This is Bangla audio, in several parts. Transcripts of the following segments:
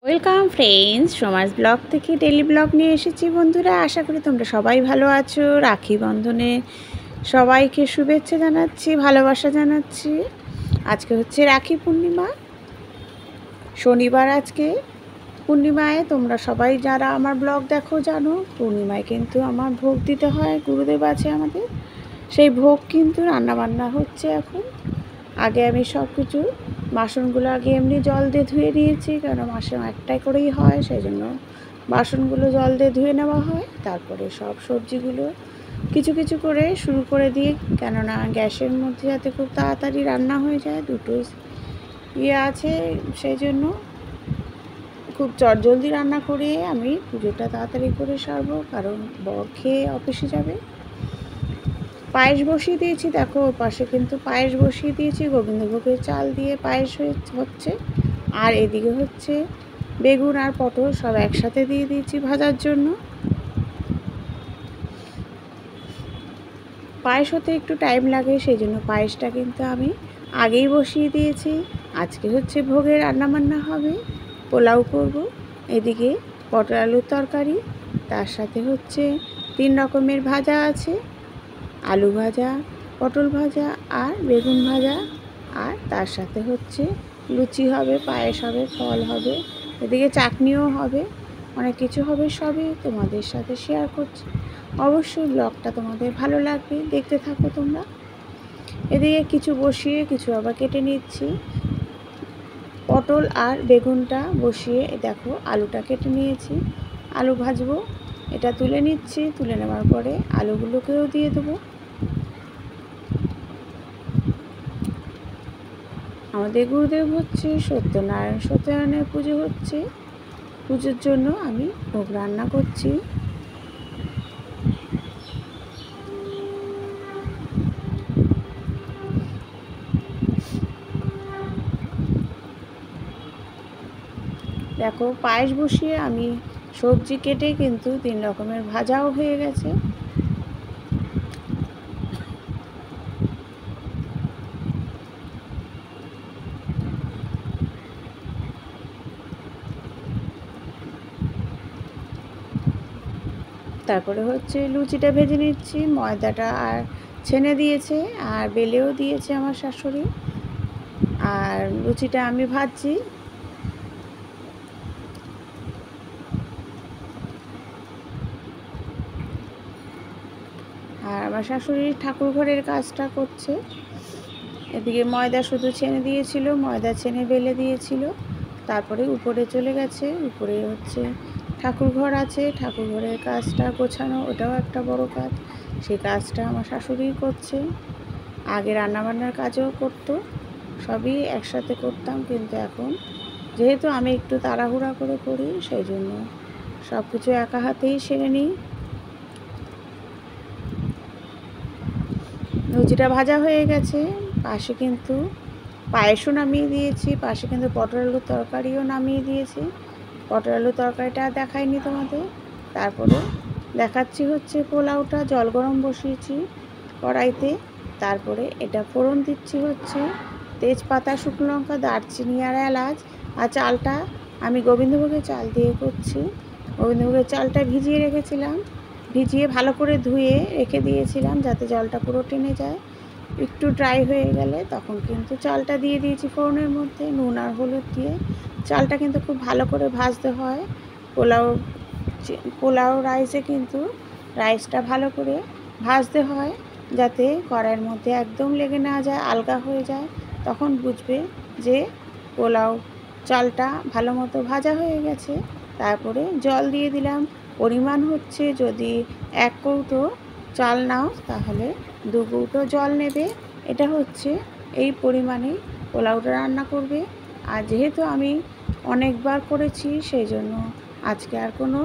ওয়েলকাম ফ্রেন্ডস, সমাজ ব্লগ থেকে ডেলি ব্লগ নিয়ে এসেছি। বন্ধুরা, আশা করি তোমরা সবাই ভালো আছো। রাখি বন্ধনে সবাইকে শুভেচ্ছা জানাচ্ছি, ভালোবাসা জানাচ্ছি। আজকে হচ্ছে রাখি পূর্ণিমা, শনিবার। আজকে পূর্ণিমায় তোমরা সবাই যারা আমার ব্লগ দেখো জানো, পূর্ণিমায় কিন্তু আমার ভোগ দিতে হয়। গুরুদেব আছে আমাদের, সেই ভোগ কিন্তু রান্নাবান্না হচ্ছে এখন। আগে আমি সব কিছু বাসনগুলো আগে এমনি জল দিয়ে ধুয়ে নিয়েছি, কারণ মাসে একটাই করেই হয়, সেই জন্য বাসনগুলো জল দিয়ে ধুয়ে নেওয়া হয়। তারপরে সব সবজিগুলো কিছু কিছু করে শুরু করে দিই, কেননা গ্যাসের মধ্যে যাতে খুব তাড়াতাড়ি রান্না হয়ে যায়। দুটো আছে, সেই জন্য খুব চটজলদি রান্না করে আমি পুজোটা তাড়াতাড়ি করে সারবো, কারণ বর খেয়ে অফিসে যাবে। পায়েস বসিয়ে দিয়েছি, দেখো ওর পাশে কিন্তু পায়েস বসিয়ে দিয়েছি। গোবিন্দভোগের চাল দিয়ে পায়েস হচ্ছে। আর এদিকে হচ্ছে বেগুন আর পটল সব একসাথে দিয়ে দিয়েছি ভাজার জন্য। পায়েস হতে একটু টাইম লাগে, সেই জন্য পায়েসটা কিন্তু আমি আগেই বসিয়ে দিয়েছি। আজকে হচ্ছে ভোগে রান্নাবান্না হবে, পোলাও করব। এদিকে পটল আলুর তরকারি, তার সাথে হচ্ছে 3 রকমের ভাজা আছে, আলু ভাজা, পটল ভাজা আর বেগুন ভাজা। আর তার সাথে হচ্ছে লুচি হবে, পায়েস হবে, ফল হবে, এদিকে চাটনিও হবে, অনেক কিছু হবে। সবই তোমাদের সাথে শেয়ার করছি। অবশ্যই ব্লগটা তোমাদের ভালো লাগবে, দেখতে থাকো তোমরা। এদিকে কিছু বসিয়ে কিছু আবার কেটে নিচ্ছি। পটল আর বেগুনটা বসিয়ে দেখো আলুটা কেটে নিয়েছি, আলু ভাজবো। এটা তুলে নিচ্ছি, তুলে নেওয়ার পরে আলুগুলোকেও দিয়ে দেবো। আমাদের গুরুদেব হচ্ছে সত্যনারায়ণের পুজো হচ্ছে, পুজোর জন্য আমি ভোগ রান্না করছি। দেখো পায়েস বসিয়ে আমি সবজি কেটে কিন্তু 3 রকমের ভাজাও হয়ে গেছে। তারপরে হচ্ছে লুচিটা ভেজে নিচ্ছি। ময়দাটা আর ছেনে দিয়েছে আর বেলেও দিয়েছে আমার শাশুড়ি, আর লুচিটা আমি ভাজছি। আর আমার শাশুড়ি ঠাকুর ঘরের কাজটা করছে। এদিকে ময়দা শুধু ছেনে দিয়েছিল, ময়দা ছেনে বেলে দিয়েছিল, তারপরে উপরে চলে গেছে। উপরে হচ্ছে ঠাকুর ঘর আছে, ঠাকুর ঘরের কাজটা গোছানো, ওটাও একটা বড় কাজ। সেই কাজটা আমার শাশুড়িই করছে। আগে রান্নাবান্নার কাজও করতো, সবই একসাথে করতাম, কিন্তু এখন যেহেতু আমি একটু তাড়াহুড়া করে করি, সেই জন্য সব কিছু একা হাতেই সেরে নিই। লুচিটা ভাজা হয়ে গেছে, পাশে কিন্তু পায়েসও নামিয়ে দিয়েছি, পাশে কিন্তু পটল আলুর তরকারিও নামিয়ে দিয়েছি। পটল আলুর তরকারিটা দেখাইনি তোমাদের। তারপরে দেখাচ্ছি হচ্ছে পোলাওটা, জল গরম বসিয়েছি কড়াইতে। তারপরে এটা ফোড়ন দিচ্ছি হচ্ছে তেজপাতা, শুকনো লঙ্কা, দারচিনি আর এলাচ। আর চালটা আমি গোবিন্দভোগের চাল দিয়ে করছি। গোবিন্দভোগের চালটা ভিজিয়ে রেখেছিলাম, ভিজিয়ে ভালো করে ধুয়ে রেখে দিয়েছিলাম, যাতে জলটা পুরো টেনে যায়। একটু ড্রাই হয়ে গেলে তখন কিন্তু চালটা দিয়ে দিয়েছি ফোড়নের মধ্যে, নুন আর হলুদ দিয়ে। চালটা কিন্তু খুব ভালো করে ভাজতে হয়। পোলাও রাইসে কিন্তু রাইসটা ভালো করে ভাজতে হয়, যাতে কড়াইয়ের মধ্যে একদম লেগে না যায়, আলগা হয়ে যায়। তখন বুঝবে যে পোলাও চালটা ভালো মতো ভাজা হয়ে গেছে। তারপরে জল দিয়ে দিলাম। পরিমাণ হচ্ছে, যদি 1 কৌটো চাল নাও তাহলে 2 কৌটো জল নেবে। এটা হচ্ছে এই পরিমাণে পোলাওটা রান্না করবে। আর যেহেতু আমি অনেকবার করেছি, সেই জন্য আজকে আর কোনো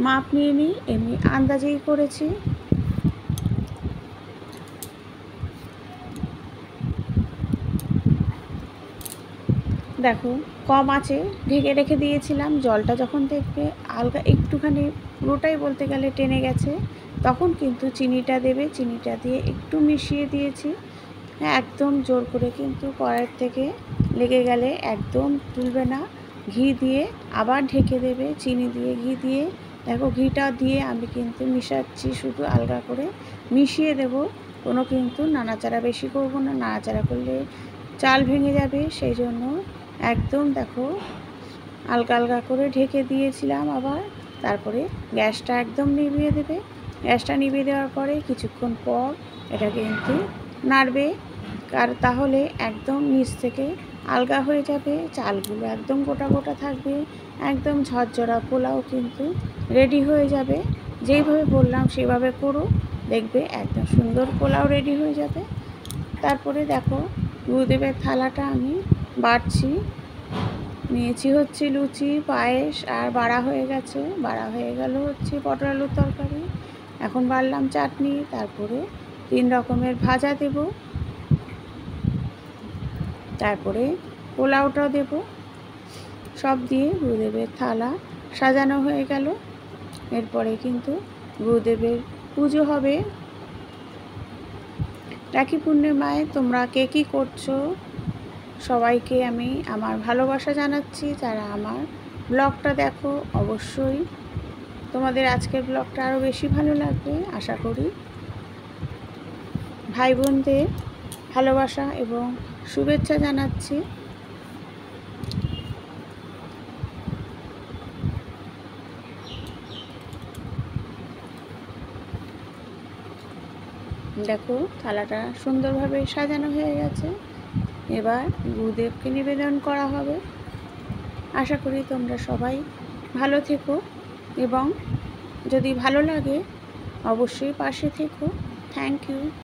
মাপ নিইনি, এমনি আন্দাজেই করেছি। দেখো কম আছে ঢেকে রেখে দিয়েছিলাম। জলটা যখন দেখবে হালকা একটুখানি, পুরোটাই বলতে গেলে টেনে গেছে, তখন কিন্তু চিনিটা দেবে। চিনিটা দিয়ে একটু মিশিয়ে দিয়েছি। একদম জোর করে কিন্তু কড়াইয়ের থেকে লেগে গেলে একদম তুলবে না। ঘি দিয়ে আবার ঢেকে দেবে, চিনি দিয়ে ঘি দিয়ে। দেখো ঘিটা দিয়ে আমি কিন্তু মিশাচ্ছি, শুধু আলগা করে মিশিয়ে দেব, কোনো কিন্তু নাড়াচাড়া বেশি করব না, নাড়াচাড়া করলে চাল ভেঙে যাবে। সেই জন্য একদম দেখো আলগা আলগা করে ঢেকে দিয়েছিলাম। আবার তারপরে গ্যাসটা একদম নিভিয়ে দেবে। গ্যাসটা নিভিয়ে দেওয়ার পরে কিছুক্ষণ পর এটা কিন্তু নাড়বে, তাহলে একদম নিচ থেকে আলগা হয়ে যাবে, চালগুলো একদম গোটা গোটা থাকবে, একদম ঝরঝরা পোলাও কিন্তু রেডি হয়ে যাবে। যেইভাবে বললাম সেভাবে করো, দেখবে একদম সুন্দর পোলাও রেডি হয়ে যাবে। তারপরে দেখো গুরুদেবের থালাটা আমি বাড়ছি, নিয়েছি হচ্ছে লুচি, পায়েস, আর বাড়া হয়ে গেছে, বাড়া হয়ে গেল হচ্ছে পটল আলুর তরকারি। এখন বাড়লাম চাটনি, তারপরে 3 রকমের ভাজা দেব, তারপরে পোলাওটাও দেব। সব দিয়ে গুরুদেবের থালা সাজানো হয়ে গেল। এরপরে কিন্তু গুরুদেবের পুজো হবে। রাখি পূর্ণিমায় তোমরা কে কী করছো, সবাইকে আমি আমার ভালোবাসা জানাচ্ছি। যারা আমার ব্লগটা দেখো, অবশ্যই তোমাদের আজকের ব্লগটা আরও বেশি ভালো লাগবে আশা করি। ভাই বোনদের ভালোবাসা এবং শুভেচ্ছা জানাচ্ছি। দেখো থালাটা সুন্দরভাবে সাজানো হয়ে গেছে। এবার গুরুদেবকে নিবেদন করা হবে। আশা করি তোমরা সবাই ভালো থেকো এবং যদি ভালো লাগে অবশ্যই পাশে থেকো। Thank you.